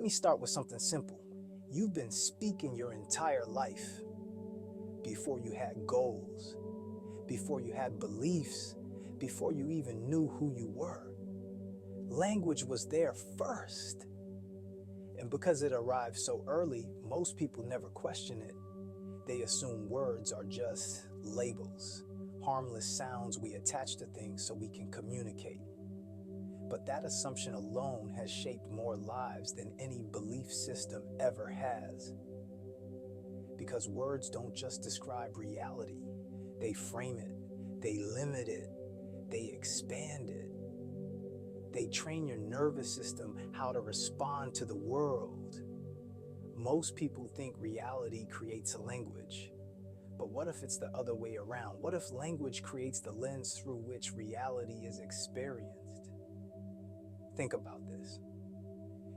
me start with something simple. You've been speaking your entire life before you had goals, before you had beliefs, before you even knew who you were. Language was there first. And because it arrived so early, most people never question it. They assume words are just labels, harmless sounds we attach to things so we can communicate. But that assumption alone has shaped more lives than any belief system ever has. Because words don't just describe reality, they frame it, they limit it, they expand it. They train your nervous system how to respond to the world. Most people think reality creates a language. But what if it's the other way around? What if language creates the lens through which reality is experienced? Think about this.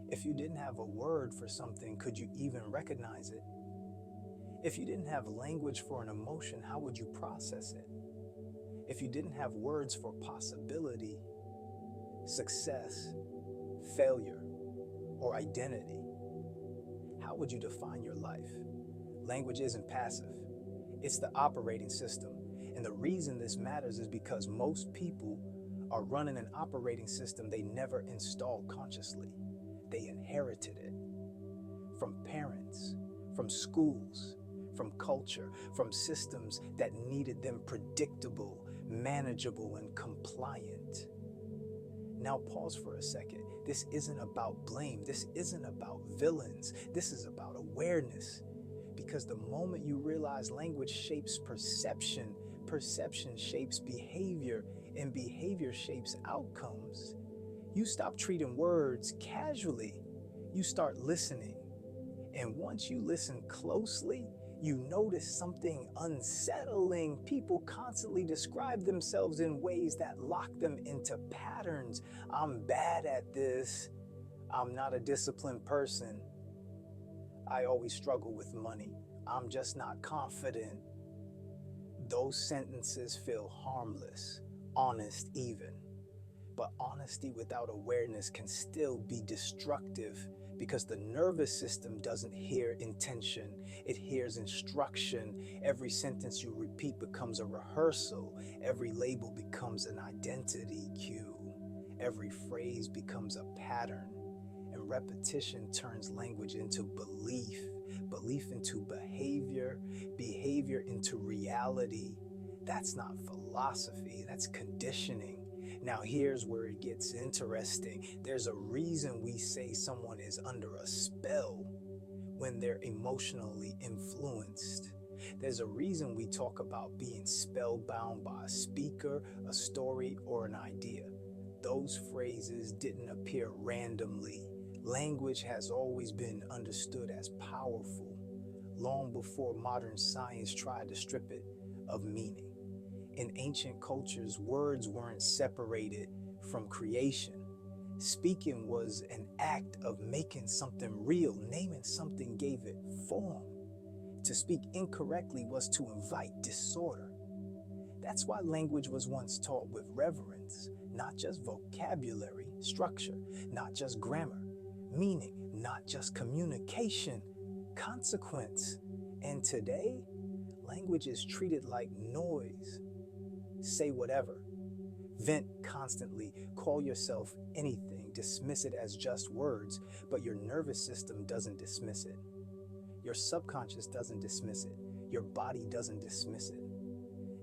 If you didn't have a word for something, could you even recognize it? If you didn't have language for an emotion, how would you process it? If you didn't have words for possibility, success, failure, or identity, how would you define your life? Language isn't passive. It's the operating system. And the reason this matters is because most people are running an operating system they never installed consciously. They inherited it from parents, from schools, from culture, from systems that needed them predictable, manageable, and compliant. Now pause for a second. This isn't about blame. This isn't about villains. This is about awareness. Because the moment you realize language shapes perception, perception shapes behavior, and behavior shapes outcomes, you stop treating words casually. You start listening. And once you listen closely, you notice something unsettling. People constantly describe themselves in ways that lock them into patterns. I'm bad at this. I'm not a disciplined person. I always struggle with money. I'm just not confident. Those sentences feel harmless, honest even. But honesty without awareness can still be destructive because the nervous system doesn't hear intention, it hears instruction. Every sentence you repeat becomes a rehearsal. Every label becomes an identity cue. Every phrase becomes a pattern. And repetition turns language into belief, belief into behavior, behavior into reality. That's not philosophy, that's conditioning. Now here's where it gets interesting. There's a reason we say someone is under a spell when they're emotionally influenced. There's a reason we talk about being spellbound by a speaker, a story, or an idea. Those phrases didn't appear randomly. Language has always been understood as powerful, long before modern science tried to strip it of meaning. In ancient cultures, words weren't separated from creation. Speaking was an act of making something real. Naming something gave it form. To speak incorrectly was to invite disorder. That's why language was once taught with reverence, not just vocabulary, structure, not just grammar, meaning, not just communication, consequence. And today, language is treated like noise. Say whatever, vent constantly, call yourself anything, dismiss it as just words, but your nervous system doesn't dismiss it. Your subconscious doesn't dismiss it. Your body doesn't dismiss it.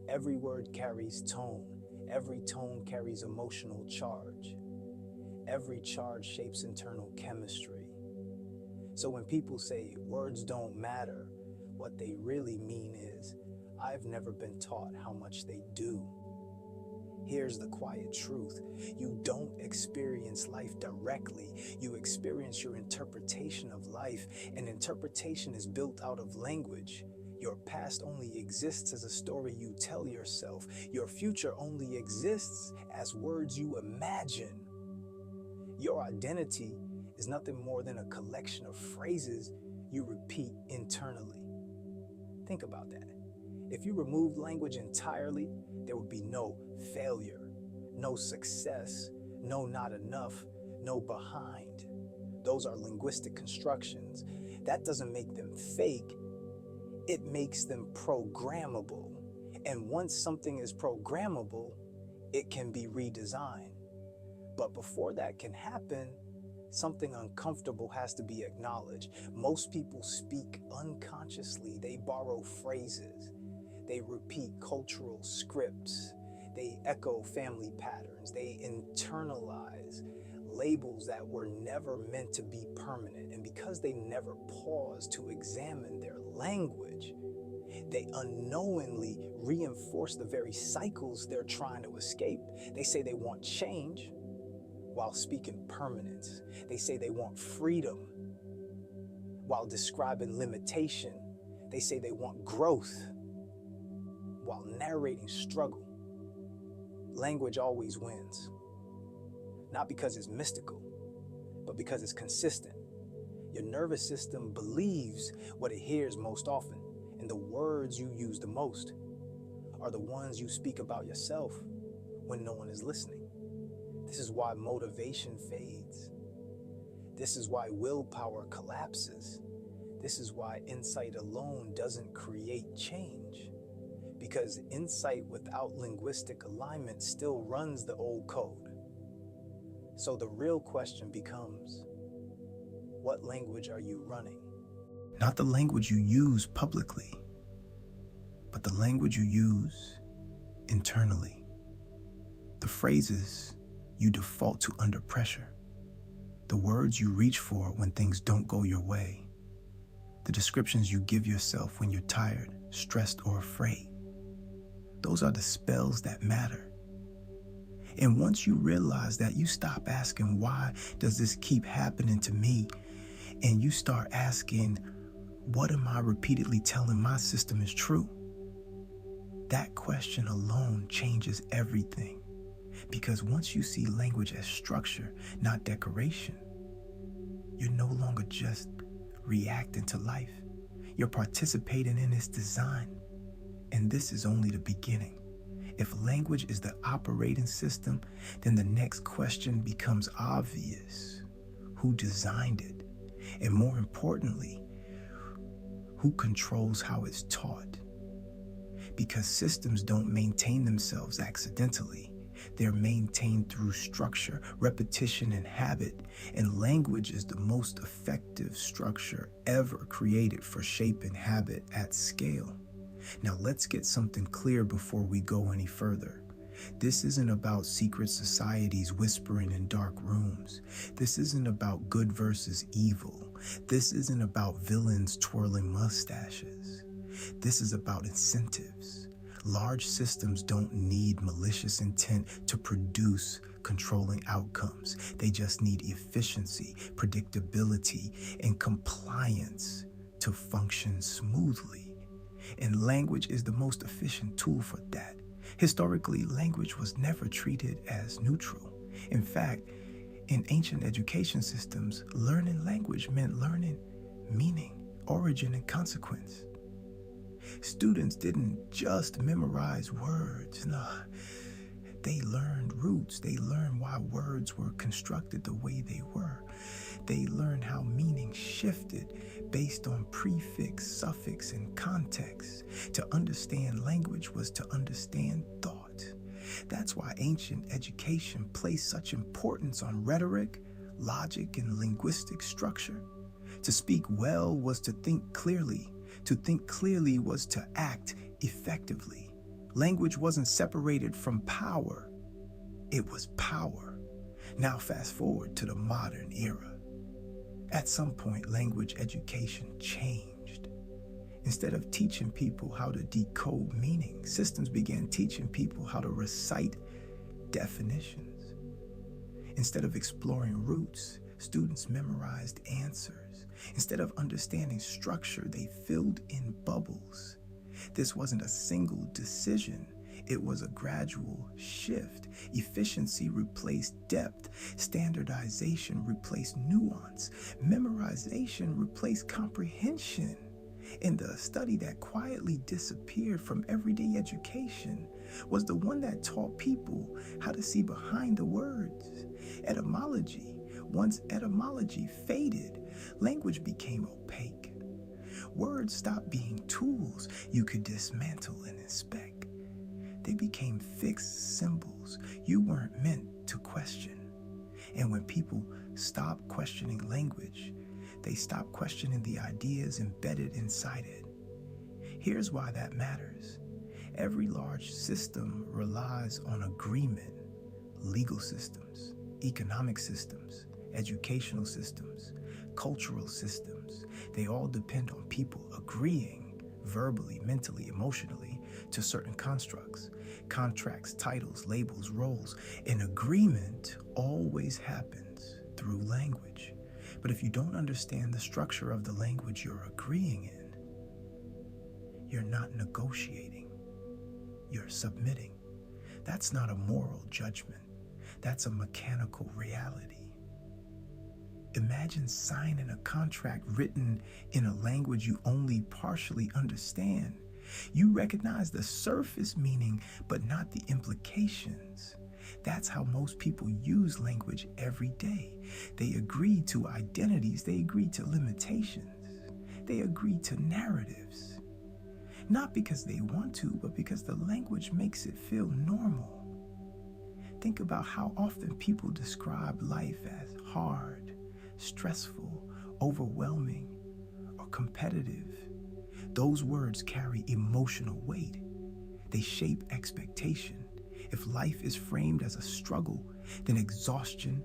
Every word carries tone. Every tone carries emotional charge. Every charge shapes internal chemistry. So when people say words don't matter, what they really mean is, I've never been taught how much they do. Here's the quiet truth. You don't experience life directly. You experience your interpretation of life, and interpretation is built out of language. Your past only exists as a story you tell yourself. Your future only exists as words you imagine. Your identity is nothing more than a collection of phrases you repeat internally. Think about that. If you removed language entirely, there would be no failure, no success, no not enough, no behind. those are linguistic constructions. That doesn't make them fake. It makes them programmable. And once something is programmable, it can be redesigned. But before that can happen, something uncomfortable has to be acknowledged. Most people speak unconsciously. They borrow phrases. They repeat cultural scripts. They echo family patterns. They internalize labels that were never meant to be permanent. And because they never pause to examine their language, they unknowingly reinforce the very cycles they're trying to escape. They say they want change while speaking permanence. They say they want freedom while describing limitation. They say they want growth while narrating struggle. Language always wins, not because it's mystical, but because it's consistent. Your nervous system believes what it hears most often, and the words you use the most are the ones you speak about yourself when no one is listening. This is why motivation fades. This is why willpower collapses. This is why insight alone doesn't create change. Because insight without linguistic alignment still runs the old code. So the real question becomes, what language are you running? Not the language you use publicly, but the language you use internally. The phrases you default to under pressure. The words you reach for when things don't go your way. The descriptions you give yourself when you're tired, stressed, or afraid. Those are the spells that matter. And once you realize that, you stop asking, why does this keep happening to me? And you start asking, what am I repeatedly telling my system is true? That question alone changes everything. Because once you see language as structure, not decoration, you're no longer just reacting to life. You're participating in its design. And this is only the beginning. If language is the operating system, then the next question becomes obvious. Who designed it? And more importantly, who controls how it's taught? Because systems don't maintain themselves accidentally. They're maintained through structure, repetition, and habit. And language is the most effective structure ever created for shaping habit at scale. Now let's get something clear before we go any further. This isn't about secret societies whispering in dark rooms. This isn't about good versus evil. This isn't about villains twirling mustaches. This is about incentives. Large systems don't need malicious intent to produce controlling outcomes. They just need efficiency, predictability, and compliance to function smoothly. And language is the most efficient tool for that. Historically, language was never treated as neutral. In fact, in ancient education systems, learning language meant learning meaning, origin, and consequence. Students didn't just memorize words. No, they learned roots. They learned why words were constructed the way they were. They learned how meaning shifted based on prefix, suffix, and context. To understand language was to understand thought. That's why ancient education placed such importance on rhetoric, logic, and linguistic structure. To speak well was to think clearly. To think clearly was to act effectively. Language wasn't separated from power. It was power. Now fast forward to the modern era. At some point, language education changed. Instead of teaching people how to decode meaning, systems began teaching people how to recite definitions. Instead of exploring roots, students memorized answers. Instead of understanding structure, they filled in bubbles. This wasn't a single decision. It was a gradual shift. Efficiency replaced depth. Standardization replaced nuance. Memorization replaced comprehension. And the study that quietly disappeared from everyday education was the one that taught people how to see behind the words. Etymology, Once etymology faded, language became opaque. Words stopped being tools you could dismantle and inspect. They became fixed symbols you weren't meant to question. And when people stopped questioning language, they stopped questioning the ideas embedded inside it. Here's why that matters. Every large system relies on agreement. Legal systems, economic systems, educational systems, cultural systems. They all depend on people agreeing verbally, mentally, emotionally to certain constructs, contracts, titles, labels, roles. An agreement always happens through language. But if you don't understand the structure of the language you're agreeing in, you're not negotiating, you're submitting. That's not a moral judgment. That's a mechanical reality. Imagine signing a contract written in a language you only partially understand. You recognize the surface meaning, but not the implications. That's how most people use language every day. They agree to identities. They agree to limitations. They agree to narratives. Not because they want to, but because the language makes it feel normal. Think about how often people describe life as hard, stressful, overwhelming, or competitive. Those words carry emotional weight. They shape expectation. If life is framed as a struggle, then exhaustion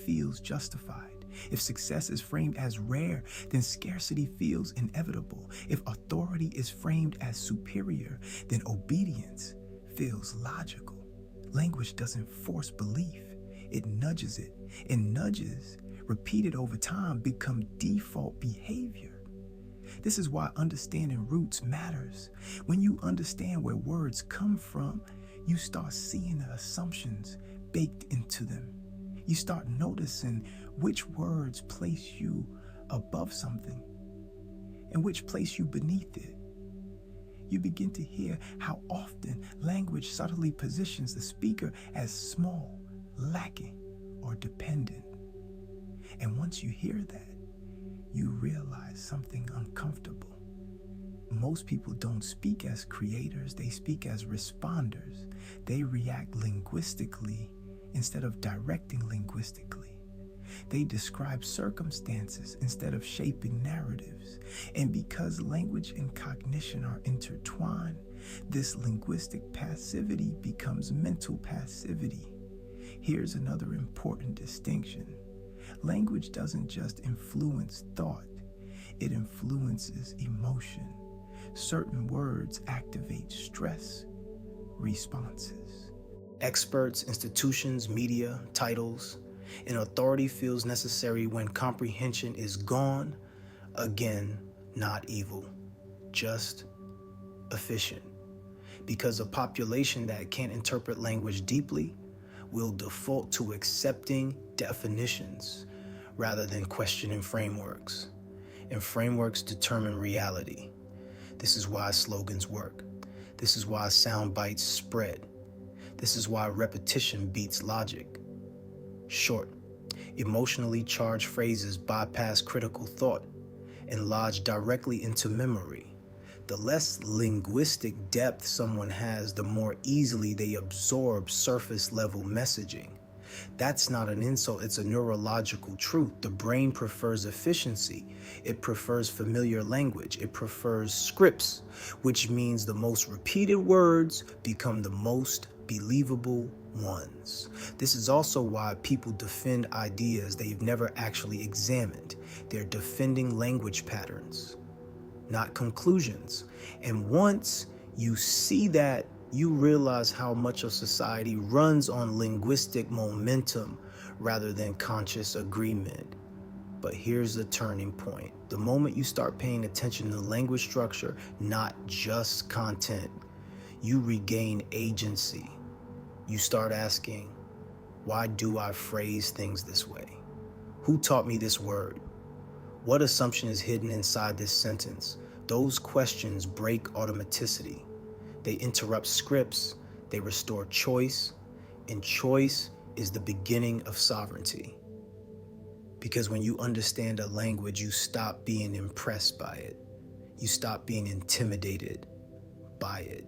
feels justified. If success is framed as rare, then scarcity feels inevitable. If authority is framed as superior, then obedience feels logical. Language doesn't force belief, it nudges it. And nudges, repeated over time, become default behavior. This is why understanding roots matters. When you understand where words come from, you start seeing the assumptions baked into them. You start noticing which words place you above something and which place you beneath it. You begin to hear how often language subtly positions the speaker as small, lacking, or dependent. And once you hear that, you realize something uncomfortable. Most people don't speak as creators, they speak as responders. They react linguistically instead of directing linguistically. They describe circumstances instead of shaping narratives. And because language and cognition are intertwined, this linguistic passivity becomes mental passivity. Here's another important distinction. Language doesn't just influence thought, it influences emotion. Certain words activate stress responses. Experts, institutions, media, titles, and authority feels necessary when comprehension is gone. Again, not evil, just efficient. Because a population that can't interpret language deeply will default to accepting definitions rather than questioning frameworks. And frameworks determine reality. This is why slogans work. This is why sound bites spread. This is why repetition beats logic. Short, emotionally charged phrases bypass critical thought and lodge directly into memory. The less linguistic depth someone has, the more easily they absorb surface-level messaging. That's not an insult, it's a neurological truth. The brain prefers efficiency. It prefers familiar language. It prefers scripts, which means the most repeated words become the most believable ones. This is also why people defend ideas they've never actually examined. They're defending language patterns, not conclusions. And once you see that, you realize how much of society runs on linguistic momentum rather than conscious agreement. But here's the turning point. The moment you start paying attention to language structure, not just content, you regain agency. You start asking, why do I phrase things this way? Who taught me this word? What assumption is hidden inside this sentence? Those questions break automaticity. They interrupt scripts, they restore choice, and choice is the beginning of sovereignty. Because when you understand a language, you stop being impressed by it. You stop being intimidated by it.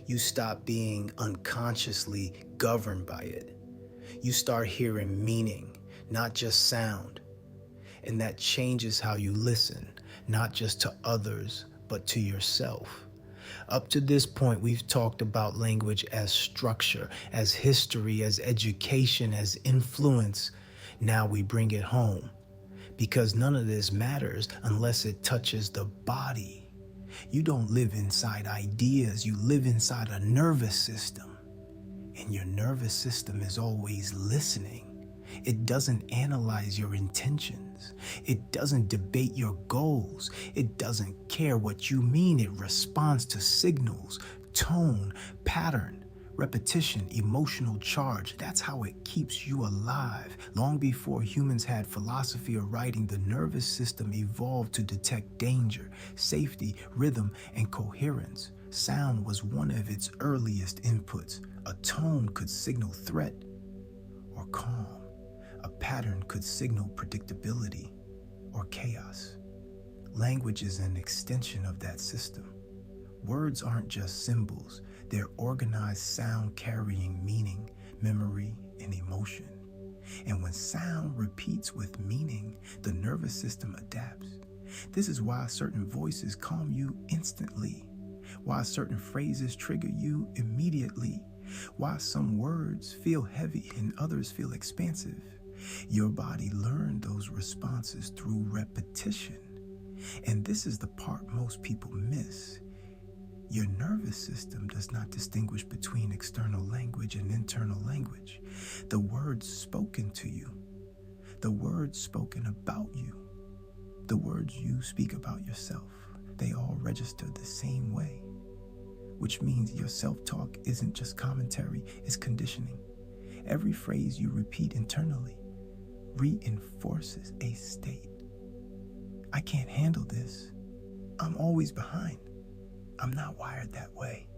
You stop being unconsciously governed by it. You start hearing meaning, not just sound. And that changes how you listen, not just to others, but to yourself. Up to this point, we've talked about language as structure, as history, as education, as influence. Now we bring it home, because none of this matters unless it touches the body. You don't live inside ideas, you live inside a nervous system. And your nervous system is always listening. It doesn't analyze your intentions. It doesn't debate your goals. It doesn't care what you mean. It responds to signals, tone, pattern, repetition, emotional charge. That's how it keeps you alive. Long before humans had philosophy or writing, the nervous system evolved to detect danger, safety, rhythm, and coherence. Sound was one of its earliest inputs. A tone could signal threat or calm. A pattern could signal predictability or chaos. Language is an extension of that system. Words aren't just symbols. They're organized sound carrying meaning, memory, and emotion. And when sound repeats with meaning, the nervous system adapts. This is why certain voices calm you instantly, why certain phrases trigger you immediately, why some words feel heavy and others feel expansive. Your body learned those responses through repetition. And this is the part most people miss. Your nervous system does not distinguish between external language and internal language. The words spoken to you, the words spoken about you, the words you speak about yourself, they all register the same way. Which means your self-talk isn't just commentary, it's conditioning. Every phrase you repeat internally reinforces a state. I can't handle this. I'm always behind. I'm not wired that way.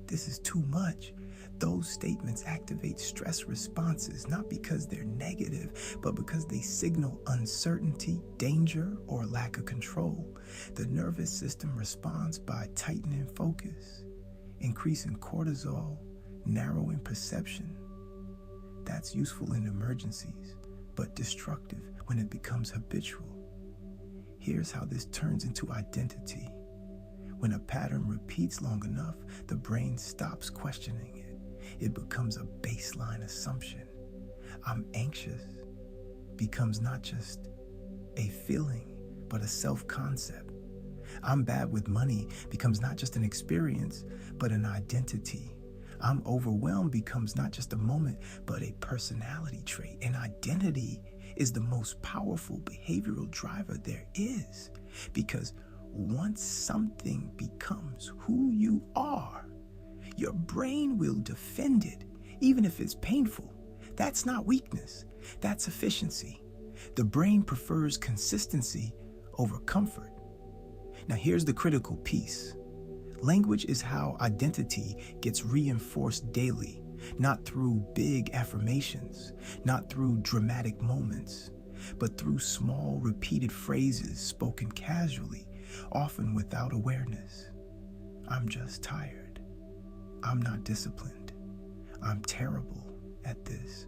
This is too much. Those statements activate stress responses, not because they're negative, but because they signal uncertainty, danger, or lack of control. The nervous system responds by tightening focus, increasing cortisol, narrowing perception. That's useful in emergencies, but destructive when it becomes habitual. Here's how this turns into identity. When a pattern repeats long enough, the brain stops questioning it. It becomes a baseline assumption. I'm anxious becomes not just a feeling, but a self-concept. I'm bad with money becomes not just an experience, but an identity. I'm overwhelmed becomes not just a moment, but a personality trait. And identity is the most powerful behavioral driver there is, because once something becomes who you are, your brain will defend it, even if it's painful. That's not weakness, that's efficiency. The brain prefers consistency over comfort. Now here's the critical piece. Language is how identity gets reinforced daily, not through big affirmations, not through dramatic moments, but through small repeated phrases spoken casually, often without awareness. I'm just tired. I'm not disciplined. I'm terrible at this.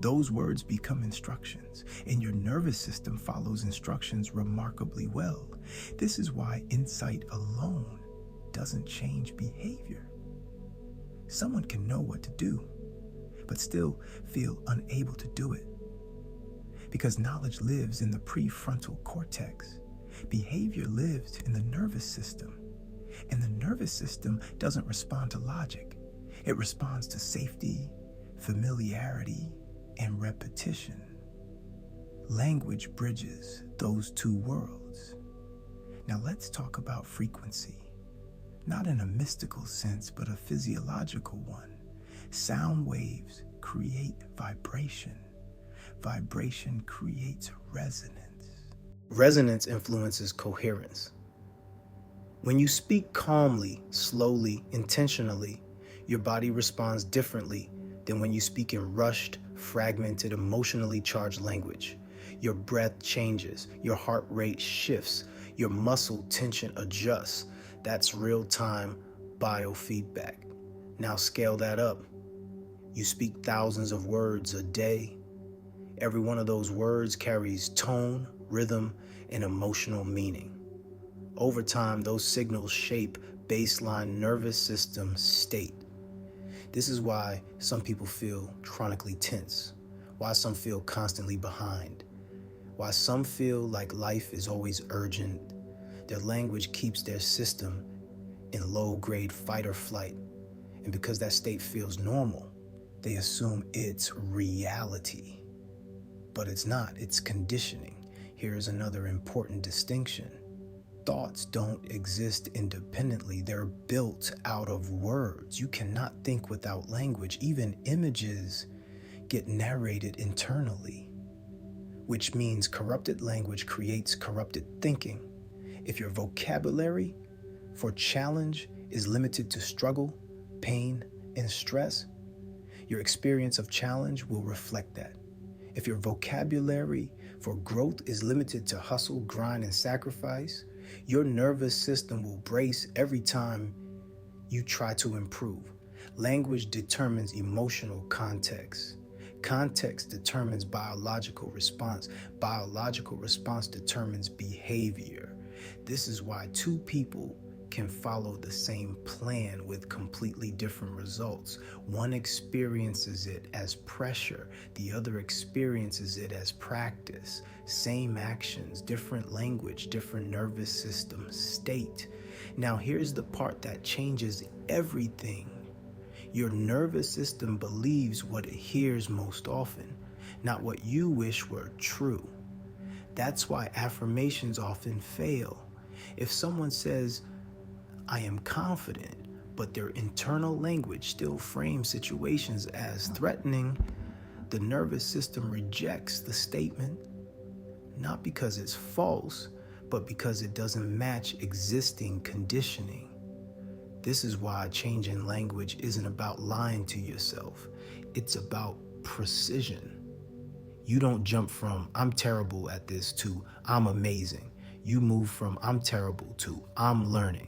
Those words become instructions, and your nervous system follows instructions remarkably well. This is why insight alone doesn't change behavior. Someone can know what to do, but still feel unable to do it. Because knowledge lives in the prefrontal cortex. Behavior lives in the nervous system. And the nervous system doesn't respond to logic. It responds to safety, familiarity, and repetition. Language bridges those two worlds. Now let's talk about frequency. Not in a mystical sense, but a physiological one. Sound waves create vibration. Vibration creates resonance. Resonance influences coherence. When you speak calmly, slowly, intentionally, your body responds differently than when you speak in rushed, fragmented, emotionally charged language. Your breath changes, your heart rate shifts, your muscle tension adjusts. That's real-time biofeedback. Now scale that up. You speak thousands of words a day. Every one of those words carries tone, rhythm, and emotional meaning. Over time, those signals shape baseline nervous system state. This is why some people feel chronically tense, why some feel constantly behind, why some feel like life is always urgent. Their language keeps their system in low-grade fight or flight, and because that state feels normal, they assume it's reality. But it's not, it's conditioning. Here's another important distinction. Thoughts don't exist independently. They're built out of words. You cannot think without language. Even images get narrated internally, which means corrupted language creates corrupted thinking. If your vocabulary for challenge is limited to struggle, pain, and stress, your experience of challenge will reflect that. If your vocabulary for growth is limited to hustle, grind, and sacrifice, your nervous system will brace every time you try to improve. Language determines emotional context. Context determines biological response. Biological response determines behavior. This is why two people can follow the same plan with completely different results. One experiences it as pressure, the other experiences it as practice. Same actions, different language, different nervous system state. Now here's the part that changes everything. Your nervous system believes what it hears most often, not what you wish were true. That's why affirmations often fail. If someone says, "I am confident," but their internal language still frames situations as threatening, the nervous system rejects the statement, not because it's false, but because it doesn't match existing conditioning. This is why changing language isn't about lying to yourself. It's about precision. You don't jump from "I'm terrible at this" to "I'm amazing." You move from "I'm terrible" to "I'm learning."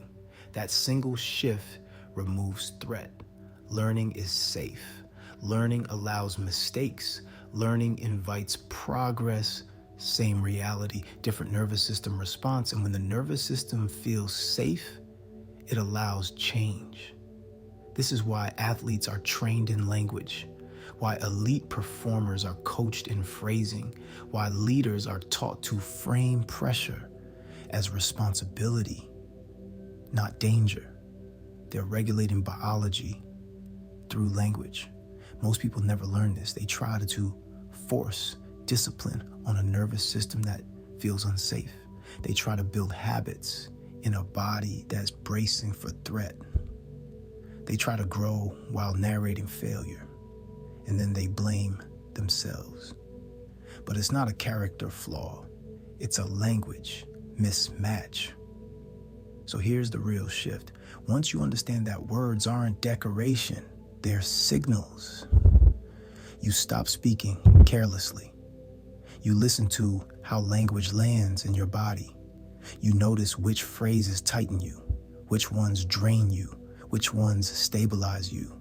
That single shift removes threat. Learning is safe. Learning allows mistakes. Learning invites progress. Same reality, different nervous system response. And when the nervous system feels safe, it allows change. This is why athletes are trained in language, why elite performers are coached in phrasing, why leaders are taught to frame pressure as responsibility, not danger. They're regulating biology through language. Most people never learn this. They try to force discipline on a nervous system that feels unsafe. They try to build habits in a body that's bracing for threat. They try to grow while narrating failure, and then they blame themselves. But it's not a character flaw. It's a language mismatch. So here's the real shift. Once you understand that words aren't decoration, they're signals, you stop speaking carelessly. You listen to how language lands in your body. You notice which phrases tighten you, which ones drain you, which ones stabilize you.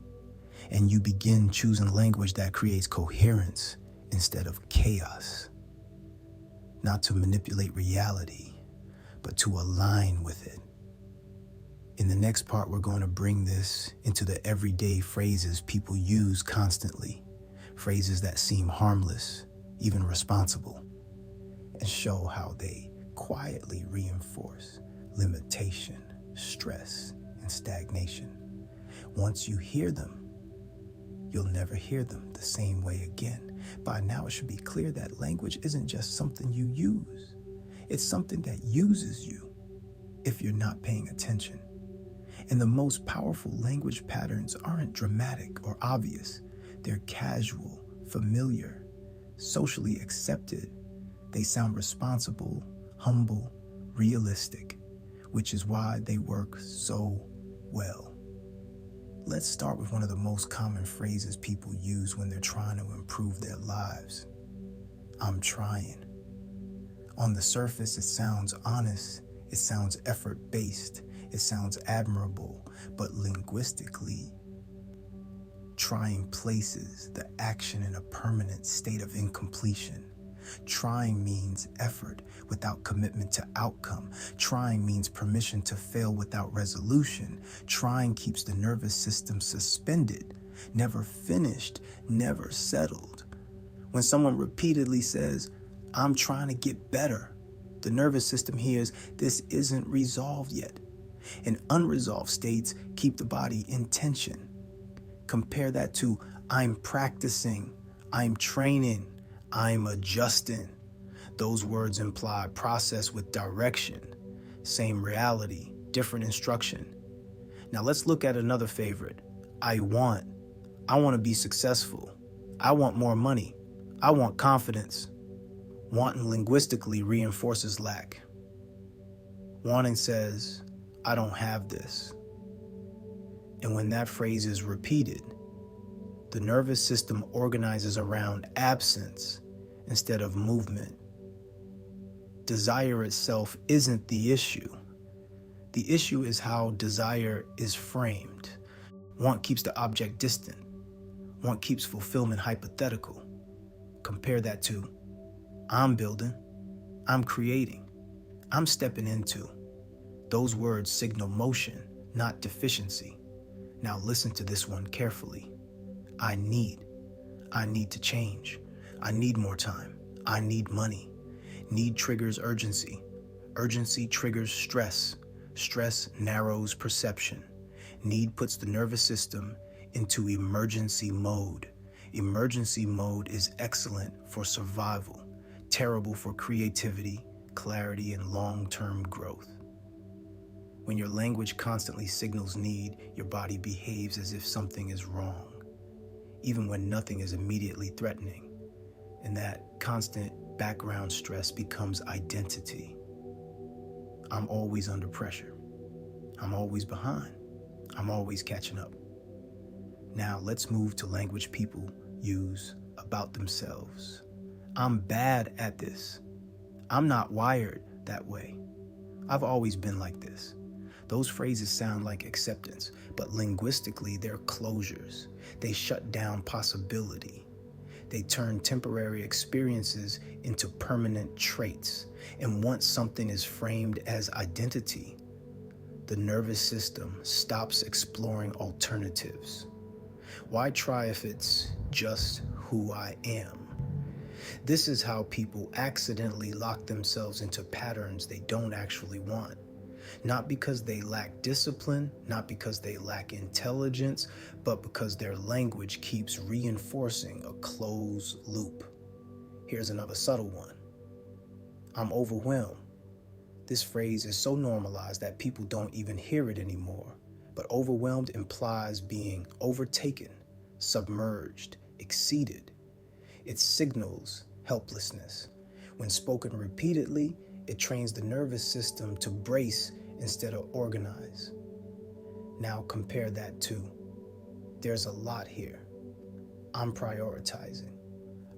And you begin choosing language that creates coherence instead of chaos. Not to manipulate reality, but to align with it. In the next part, we're going to bring this into the everyday phrases people use constantly, phrases that seem harmless, even responsible, and show how they quietly reinforce limitation, stress, and stagnation. Once you hear them, you'll never hear them the same way again. By now, it should be clear that language isn't just something you use. It's something that uses you if you're not paying attention. And the most powerful language patterns aren't dramatic or obvious. They're casual, familiar, socially accepted. They sound responsible, humble, realistic, which is why they work so well. Let's start with one of the most common phrases people use when they're trying to improve their lives. I'm trying. On the surface, it sounds honest, it sounds effort-based, it sounds admirable, but linguistically, trying places the action in a permanent state of incompletion. Trying means effort without commitment to outcome. Trying means permission to fail without resolution. Trying keeps the nervous system suspended, never finished, never settled. When someone repeatedly says, "I'm trying to get better," the nervous system hears, "This isn't resolved yet." And unresolved states keep the body in tension. Compare that to, "I'm practicing," "I'm training," "I'm adjusting." Those words imply process with direction. Same reality, different instruction. Now let's look at another favorite. I want to be successful. I want more money. I want confidence. Wanting linguistically reinforces lack. Wanting says, "I don't have this." And when that phrase is repeated, the nervous system organizes around absence instead of movement. Desire itself isn't the issue. The issue is how desire is framed. Want keeps the object distant. Want keeps fulfillment hypothetical. Compare that to, "I'm building, I'm creating, I'm stepping into." Those words signal motion, not deficiency. Now listen to this one carefully. I need to change. I need more time. I need money. Need triggers urgency. Urgency triggers stress. Stress narrows perception. Need puts the nervous system into emergency mode. Emergency mode is excellent for survival, terrible for creativity, clarity, and long-term growth. When your language constantly signals need, your body behaves as if something is wrong, even when nothing is immediately threatening. And that constant background stress becomes identity. I'm always under pressure. I'm always behind. I'm always catching up. Now let's move to language people use about themselves. I'm bad at this. I'm not wired that way. I've always been like this. Those phrases sound like acceptance, but linguistically they're closures. They shut down possibility. They turn temporary experiences into permanent traits. And once something is framed as identity, the nervous system stops exploring alternatives. Why try if it's just who I am? This is how people accidentally lock themselves into patterns they don't actually want. Not because they lack discipline, not because they lack intelligence, but because their language keeps reinforcing a closed loop. Here's another subtle one. I'm overwhelmed. This phrase is so normalized that people don't even hear it anymore. But overwhelmed implies being overtaken, submerged, exceeded. It signals helplessness. When spoken repeatedly, it trains the nervous system to brace instead of organize. Now compare that to, there's a lot here. I'm prioritizing.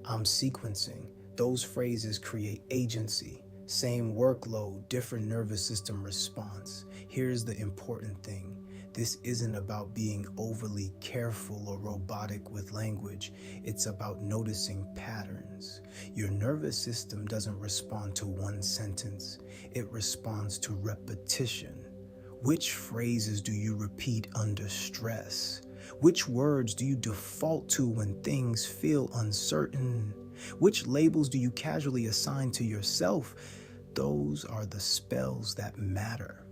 I'm sequencing. Those phrases create agency. Same workload, different nervous system response. Here's the important thing. This isn't about being overly careful or robotic with language. It's about noticing patterns. Your nervous system doesn't respond to one sentence. It responds to repetition. Which phrases do you repeat under stress? Which words do you default to when things feel uncertain? Which labels do you casually assign to yourself? Those are the spells that matter.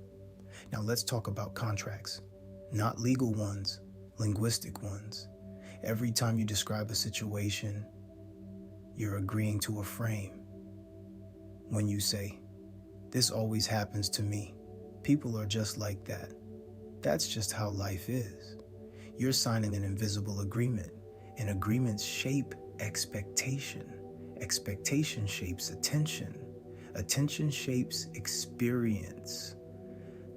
Now let's talk about contracts. Not legal ones, linguistic ones. Every time you describe a situation, you're agreeing to a frame. When you say, "This always happens to me. People are just like that. That's just how life is." You're signing an invisible agreement, and agreements shape expectation. Expectation shapes attention. Attention shapes experience.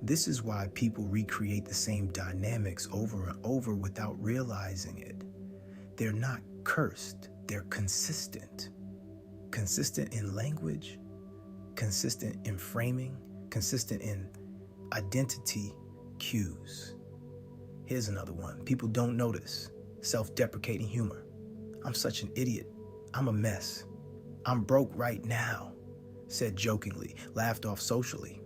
This is why people recreate the same dynamics over and over without realizing it. They're not cursed, they're consistent. Consistent in language, consistent in framing, consistent in identity cues. Here's another one. People don't notice. Self-deprecating humor. I'm such an idiot. I'm a mess. I'm broke right now, said jokingly, laughed off socially.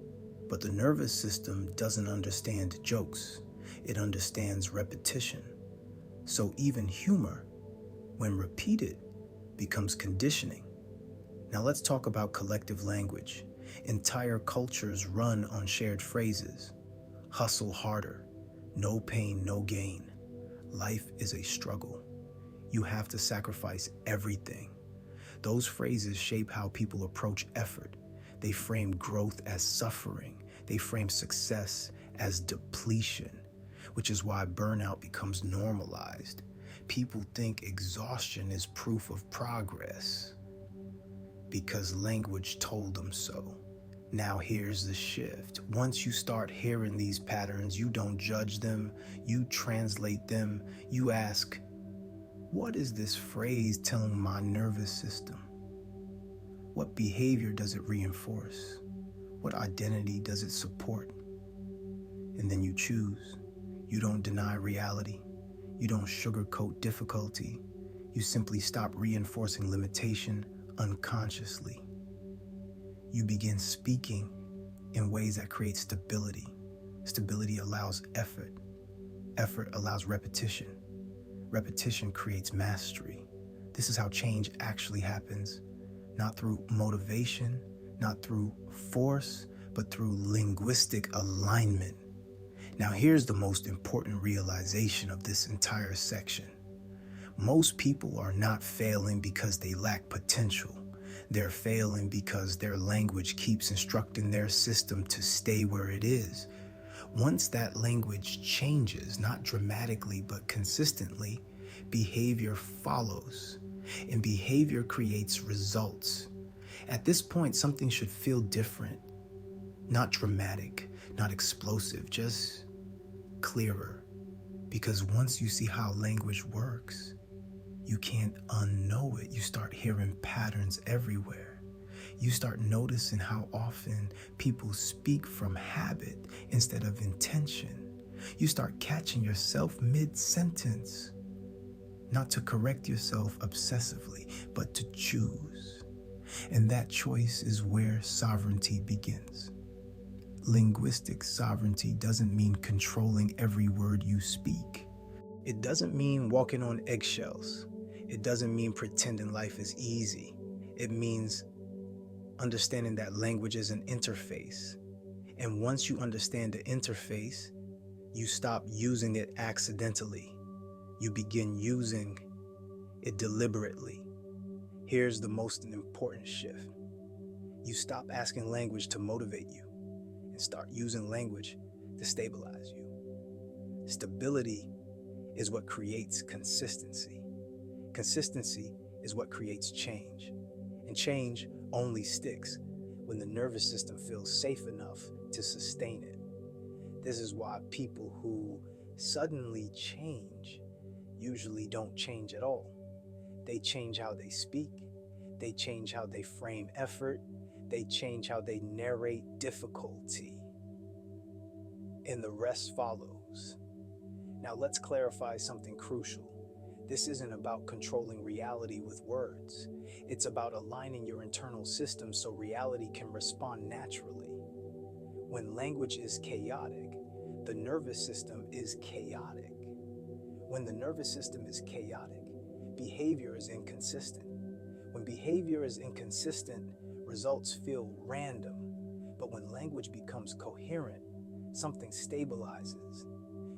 But the nervous system doesn't understand jokes. It understands repetition. So even humor, when repeated, becomes conditioning. Now let's talk about collective language. Entire cultures run on shared phrases. Hustle harder. No pain, no gain. Life is a struggle. You have to sacrifice everything. Those phrases shape how people approach effort. They frame growth as suffering. They frame success as depletion, which is why burnout becomes normalized. People think exhaustion is proof of progress because language told them so. Now here's the shift. Once you start hearing these patterns, you don't judge them, you translate them, you ask, what is this phrase telling my nervous system? What behavior does it reinforce? What identity does it support? And then you choose. You don't deny reality. You don't sugarcoat difficulty. You simply stop reinforcing limitation unconsciously. You begin speaking in ways that create stability. Stability allows effort. Effort allows repetition. Repetition creates mastery. This is how change actually happens, not through motivation, not through force, but through linguistic alignment. Now here's the most important realization of this entire section. Most people are not failing because they lack potential. They're failing because their language keeps instructing their system to stay where it is. Once that language changes, not dramatically but consistently, behavior follows, and behavior creates results. At this point, something should feel different, not dramatic, not explosive, just clearer. Because once you see how language works, you can't unknow it. You start hearing patterns everywhere. You start noticing how often people speak from habit instead of intention. You start catching yourself mid-sentence, not to correct yourself obsessively, but to choose. And that choice is where sovereignty begins. Linguistic sovereignty doesn't mean controlling every word you speak. It doesn't mean walking on eggshells. It doesn't mean pretending life is easy. It means understanding that language is an interface. And once you understand the interface, you stop using it accidentally. You begin using it deliberately. Here's the most important shift. You stop asking language to motivate you and start using language to stabilize you. Stability is what creates consistency. Consistency is what creates change. And change only sticks when the nervous system feels safe enough to sustain it. This is why people who suddenly change usually don't change at all. They change how they speak. They change how they frame effort. They change how they narrate difficulty. And the rest follows. Now let's clarify something crucial. This isn't about controlling reality with words. It's about aligning your internal system so reality can respond naturally. When language is chaotic, the nervous system is chaotic. When the nervous system is chaotic, behavior is inconsistent. When behavior is inconsistent, results feel random. But when language becomes coherent, something stabilizes.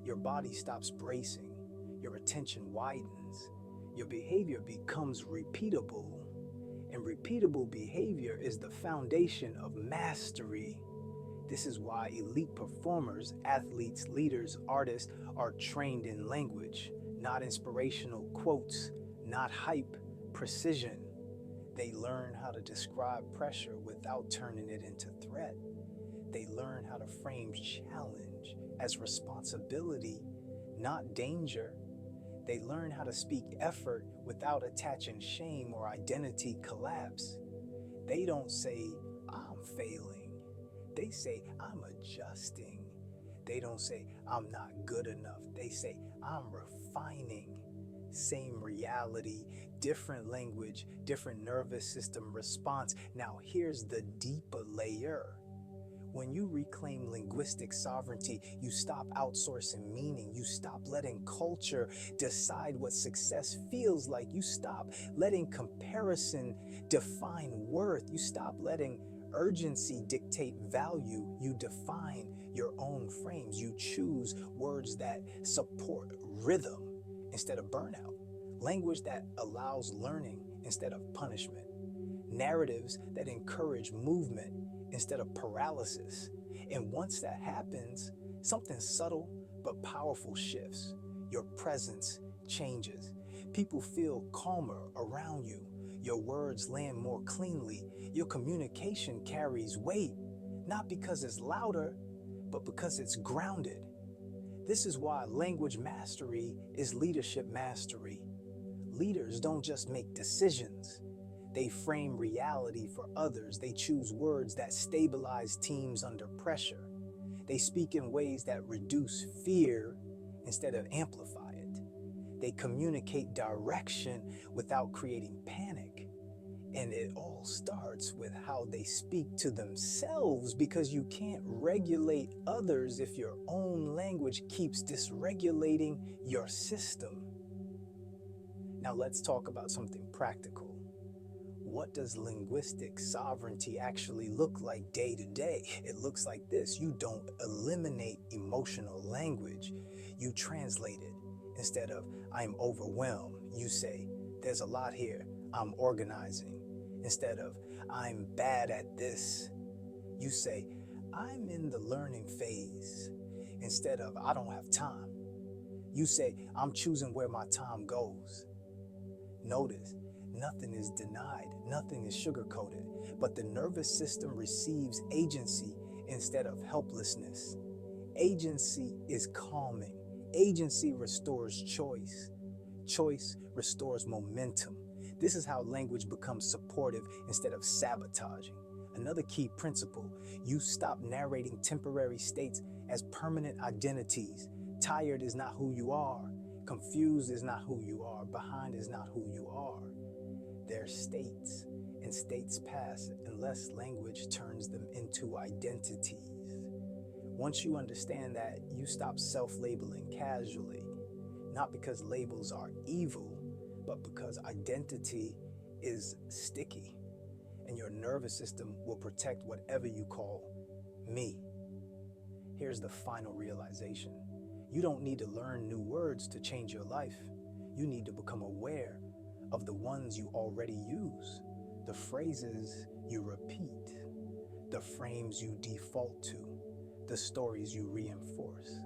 Your body stops bracing. Your attention widens. Your behavior becomes repeatable. And repeatable behavior is the foundation of mastery. This is why elite performers, athletes, leaders, artists are trained in language, not inspirational quotes, not hype, precision. They learn how to describe pressure without turning it into threat. They learn how to frame challenge as responsibility, not danger. They learn how to speak effort without attaching shame or identity collapse. They don't say, I'm failing. They say, I'm adjusting. They don't say, I'm not good enough. They say, I'm refining. Same reality, different language, different nervous system response. Now, here's the deeper layer. When you reclaim linguistic sovereignty, you stop outsourcing meaning. You stop letting culture decide what success feels like. You stop letting comparison define worth. You stop letting urgency dictate value. You define your own frames. You choose words that support rhythm instead of burnout. Language that allows learning instead of punishment. Narratives that encourage movement instead of paralysis. And once that happens, something subtle but powerful shifts. Your presence changes. People feel calmer around you. Your words land more cleanly. Your communication carries weight, not because it's louder, but because it's grounded. This is why language mastery is leadership mastery. Leaders don't just make decisions. They frame reality for others. They choose words that stabilize teams under pressure. They speak in ways that reduce fear instead of amplify it. They communicate direction without creating panic. And it all starts with how they speak to themselves, because you can't regulate others if your own language keeps dysregulating your system. Now let's talk about something practical. What does linguistic sovereignty actually look like day to day? It looks like this. You don't eliminate emotional language. You translate it. Instead of, I'm overwhelmed, you say, there's a lot here, I'm organizing. Instead of, I'm bad at this, you say, I'm in the learning phase. Instead of, I don't have time, you say, I'm choosing where my time goes. Notice, nothing is denied, nothing is sugar-coated, but the nervous system receives agency instead of helplessness. Agency is calming. Agency restores choice. Choice restores momentum. This is how language becomes supportive instead of sabotaging. Another key principle, you stop narrating temporary states as permanent identities. Tired is not who you are. Confused is not who you are. Behind is not who you are. They're states, and states pass unless language turns them into identities. Once you understand that, you stop self-labeling casually, not because labels are evil, but because identity is sticky, and your nervous system will protect whatever you call me. Here's the final realization. You don't need to learn new words to change your life. You need to become aware of the ones you already use, the phrases you repeat, the frames you default to, the stories you reinforce.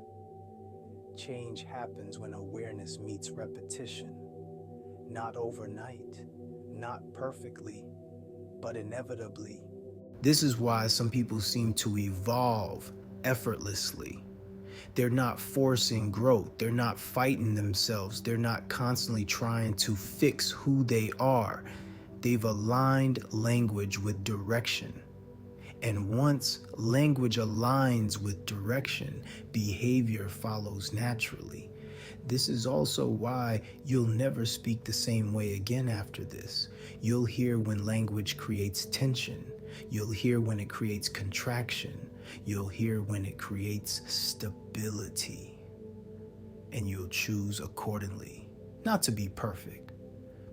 Change happens when awareness meets repetition. Not overnight, not perfectly, but inevitably. This is why some people seem to evolve effortlessly. They're not forcing growth. They're not fighting themselves. They're not constantly trying to fix who they are. They've aligned language with direction. And once language aligns with direction, behavior follows naturally. This is also why you'll never speak the same way again after this. You'll hear when language creates tension. You'll hear when it creates contraction. You'll hear when it creates stability. And you'll choose accordingly. Not to be perfect,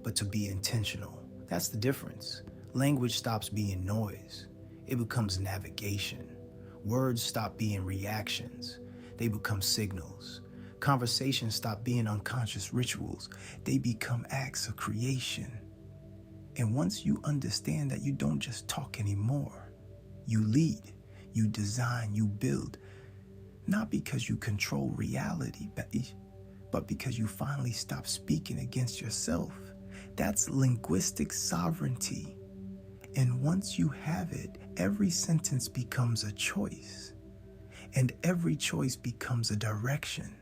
but to be intentional. That's the difference. Language stops being noise. It becomes navigation. Words stop being reactions. They become signals. Conversations stop being unconscious rituals. They become acts of creation. And once you understand that you don't just talk anymore, you lead, you design, you build, not because you control reality, but because you finally stop speaking against yourself. That's linguistic sovereignty. And once you have it, every sentence becomes a choice, and every choice becomes a direction.